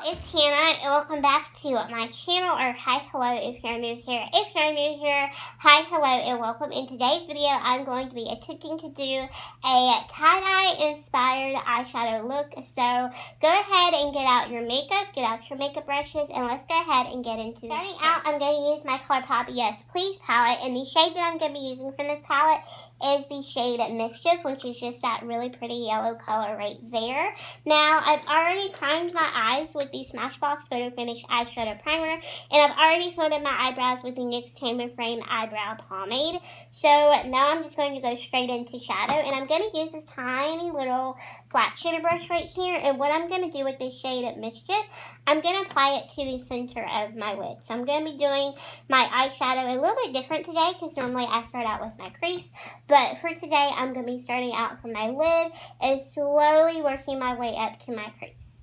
y'all, it's Hannah and welcome back to my channel, or hi, hello if you're new here. If you're new here, hi, hello and welcome. In today's video, I'm going to be attempting to do a tie-dye inspired eyeshadow look. So go ahead and get out your makeup brushes, and let's go ahead and get into this. Starting out, I'm going to use my Colourpop Yes Please palette, and the shade that I'm going to be using from this palette is the shade Mischief, which is just that really pretty yellow color right there. Now, I've already primed my eyes with the Smashbox Photo Finish Eyeshadow Primer, and I've already filled in my eyebrows with the NYX Time and Frame Eyebrow Pomade. So now I'm just going to go straight into shadow, and I'm going to use this tiny little flat shader brush right here, and what I'm going to do with this shade Mischief, I'm going to apply it to the center of my lid. So I'm going to be doing my eyeshadow a little bit different today, because normally I start out with my crease, but for today I'm going to be starting out from my lid and slowly working my way up to my crease.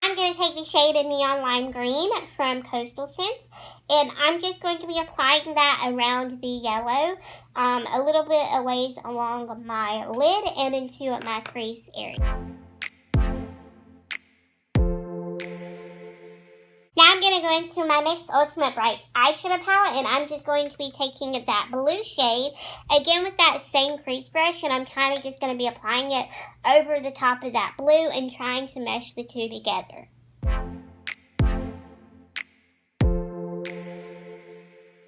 I'm going to take the shade Neon Lime Green from Coastal Scents, and I'm just going to be applying that around the yellow, a little bit a ways along my lid and into my crease area. Now I'm going to go into my NYX Ultimate Brights eyeshadow palette, and I'm just going to be taking that blue shade, again with that same crease brush, and I'm kind of just going to be applying it over the top of that blue and trying to mesh the two together.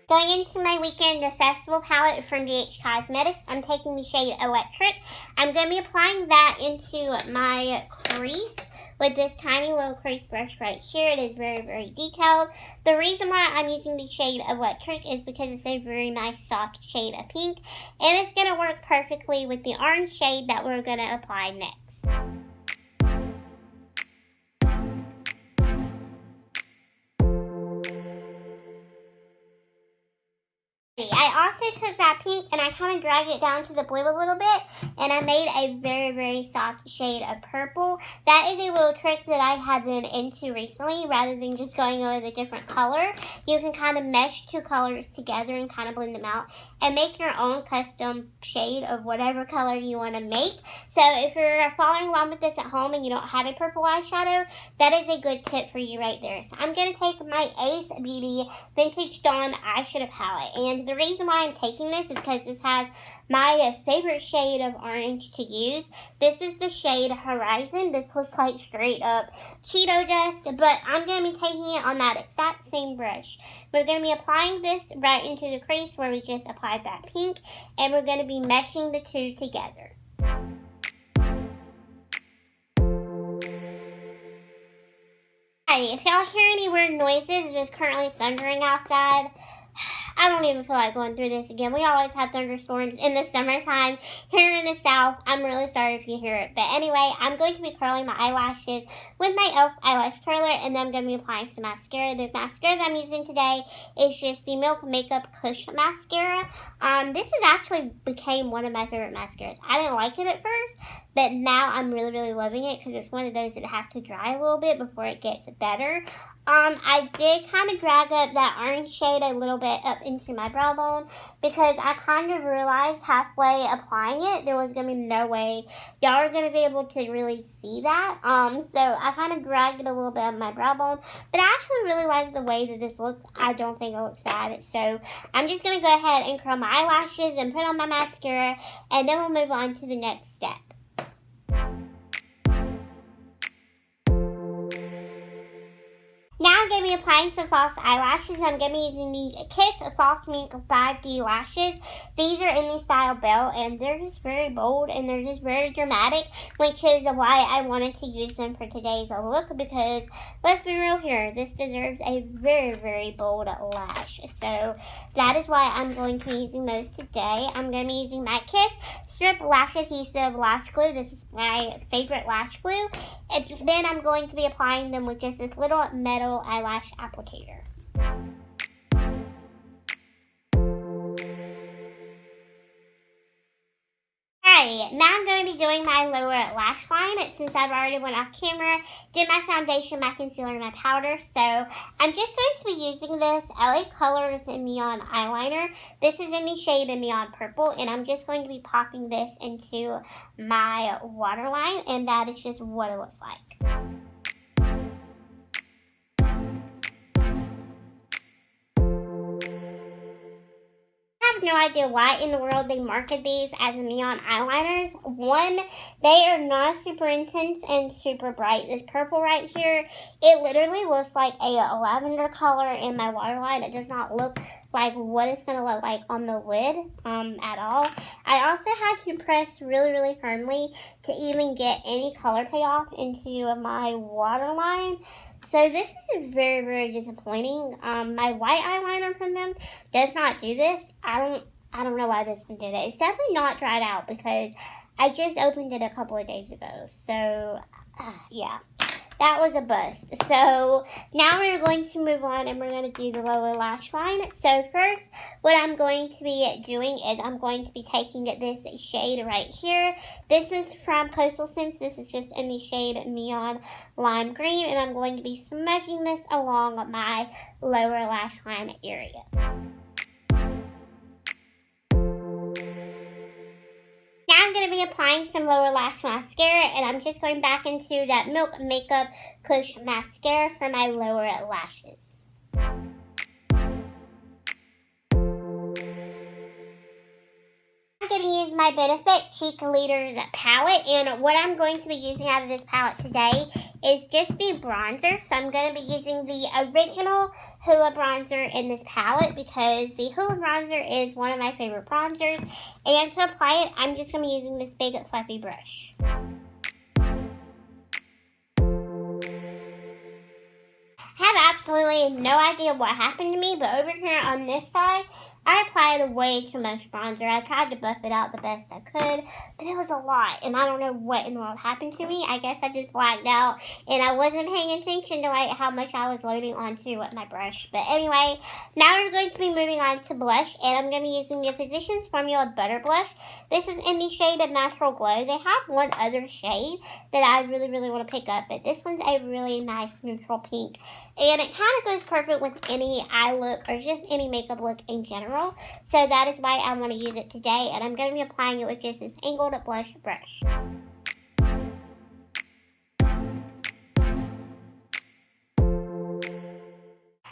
Going into my Weekend the Festival palette from DH Cosmetics, I'm taking the shade Electric. I'm going to be applying that into my crease with this tiny little crease brush right here. It is very, very detailed. The reason why I'm using the shade Electric is because it's a very nice soft shade of pink, and it's going to work perfectly with the orange shade that we're going to apply next. I also took that pink and I kind of dragged it down to the blue a little bit, and I made a very, very soft shade of purple. That is a little trick that I have been into recently. Rather than just going over the different color, you can kind of mesh two colors together and kind of blend them out and make your own custom shade of whatever color you want to make. So if you're following along with this at home and you don't have a purple eyeshadow, that is a good tip for you right there. So I'm going to take my Ace Beauty Vintage Dawn eyeshadow palette, and the reason why I'm taking this is because this has my favorite shade of orange to use. This is the shade Horizon. This looks like straight up Cheeto dust, but I'm going to be taking it on that exact same brush. We're going to be applying this right into the crease where we just applied that pink, and we're going to be meshing the two together. If y'all hear any weird noises, it is currently thundering outside. I don't even feel like going through this again. We always have thunderstorms in the summertime here in the South. I'm really sorry if you hear it. But anyway, I'm going to be curling my eyelashes with my e.l.f. eyelash curler, and then I'm going to be applying some mascara. The mascara that I'm using today is just the Milk Makeup Kush mascara. This has actually became one of my favorite mascaras. I didn't like it at first, but now I'm really, really loving it because it's one of those that has to dry a little bit before it gets better. I did kind of drag up that orange shade a little bit up into my brow bone because I kind of realized halfway applying it there was going to be no way y'all are going to be able to really see that. So I kind of dragged it a little bit up my brow bone, but I actually really like the way that this looks. I don't think it looks bad. So I'm just going to go ahead and curl my eyelashes and put on my mascara, and then we'll move on to the next step. Now I'm going to be applying some false eyelashes. I'm going to be using the Kiss False Mink 5D lashes. These are in the style Belle, and they're just very bold and they're just very dramatic, which is why I wanted to use them for today's look, because let's be real here, this deserves a very, very bold lash. So that is why I'm going to be using those today. I'm going to be using my Kiss Strip Lash Adhesive Lash Glue. This is my favorite lash glue. And then I'm going to be applying them with just this little metal eyelash applicator. Alrighty, now I'm going to be doing my lower lash line since I've already went off camera, did my foundation, my concealer, and my powder. So I'm just going to be using this LA Colors Neon Eyeliner. This is in the shade Neon Purple, and I'm just going to be popping this into my waterline, and that is just what it looks like. I have no idea why in the world they market these as neon eyeliners. One, they are not super intense and super bright. This purple right here, it literally looks like a lavender color in my waterline. It does not look like what it's going to look like on the lid at all. I also had to press really firmly to even get any color payoff into my waterline. So this is very disappointing. My white eyeliner from them does not do this. I don't know why this one did it. It's definitely not dried out because I just opened it a couple of days ago. So yeah, that was a bust. So now we're going to move on and we're going to do the lower lash line. So first, what I'm going to be doing is I'm going to be taking this shade right here. This is from Costal. This is just in the shade Neon Lime Green, and I'm going to be smudging this along my lower lash line area. Now I'm going to be applying some lower lash mascara, and I'm just going back into that Milk Makeup Kush mascara for my lower lashes. I'm going to use my Benefit Cheekleaders palette, and what I'm going to be using out of this palette today is just the bronzer. So I'm going to be using the original Hoola bronzer in this palette because the Hoola bronzer is one of my favorite bronzers, and to apply it, I'm just going to be using this big fluffy brush. I have absolutely no idea what happened to me, but over here on this side, I applied way too much bronzer. I tried to buff it out the best I could, but it was a lot, and I don't know what in the world happened to me. I guess I just blacked out, and I wasn't paying attention to how much I was loading onto my brush. But anyway, now we're going to be moving on to blush, and I'm going to be using the Physicians Formula Butter Blush. This is in the shade of Natural Glow. They have one other shade that I really want to pick up, but this one's a really nice neutral pink, and it kind of goes perfect with any eye look or just any makeup look in general. So that is why I want to use it today, and I'm going to be applying it with just this angled blush brush.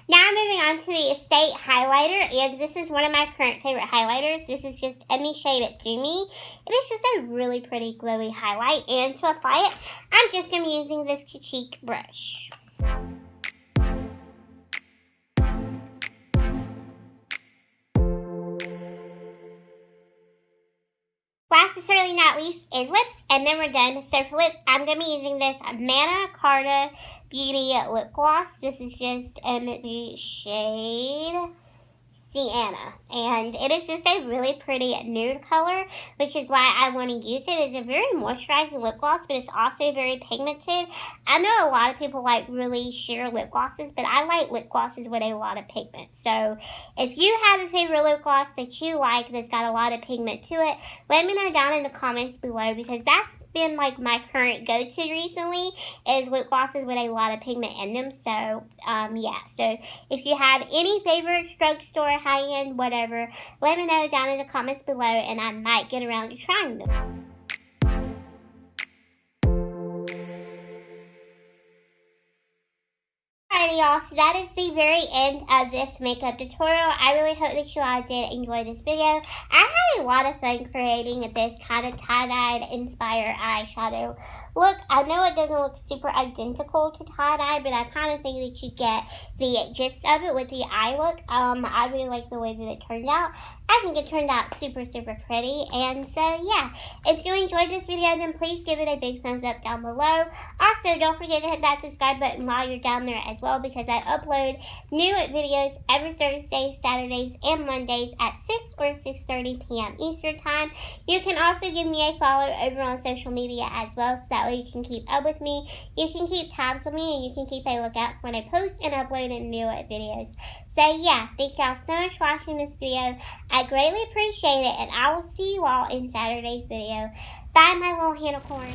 Now I'm moving on to the Estate Highlighter, and this is one of my current favorite highlighters. This is just in the shade Do Me. It is just a really pretty glowy highlight, and to apply it, I'm just going to be using this cheek brush. Last but certainly not least is lips, and then we're done. So for lips, I'm going to be using this Manna Karder Beauty Lip Gloss. This is just in the shade Siana, and it is just a really pretty nude color, which is why I want to use it. It's a very moisturizing lip gloss, but it's also very pigmented. I know a lot of people like really sheer lip glosses, but I like lip glosses with a lot of pigment. So if you have a favorite lip gloss that you like that's got a lot of pigment to it, let me know down in the comments below, because that's been like my current go-to recently is lip glosses with a lot of pigment in them. So yeah, so if you have any favorite drugstore, high-end, whatever, let me know down in the comments below, and I might get around to trying them. Alrighty y'all, so that is the very end of this makeup tutorial. I really hope that you all did enjoy this video. I had a lot of fun creating this kind of tie-dyed inspired eyeshadow look. I know it doesn't look super identical to tie-dye, but I kind of think that you get the gist of it with the eye look. I really like the way that it turned out. I think it turned out super pretty, and so yeah, if you enjoyed this video, then please give it a big thumbs up down below. Also, don't forget to hit that subscribe button while you're down there as well, because I upload new videos every Thursday, Saturdays, and Mondays at 6 or 6:30 p.m. Eastern Time. You can also give me a follow over on social media as well, so that way you can keep up with me, you can keep tabs on me, and you can keep a lookout when I post and upload new videos. So yeah, thank y'all so much for watching this video. I greatly appreciate it, and I will see you all in Saturday's video. Bye, my little unicorn.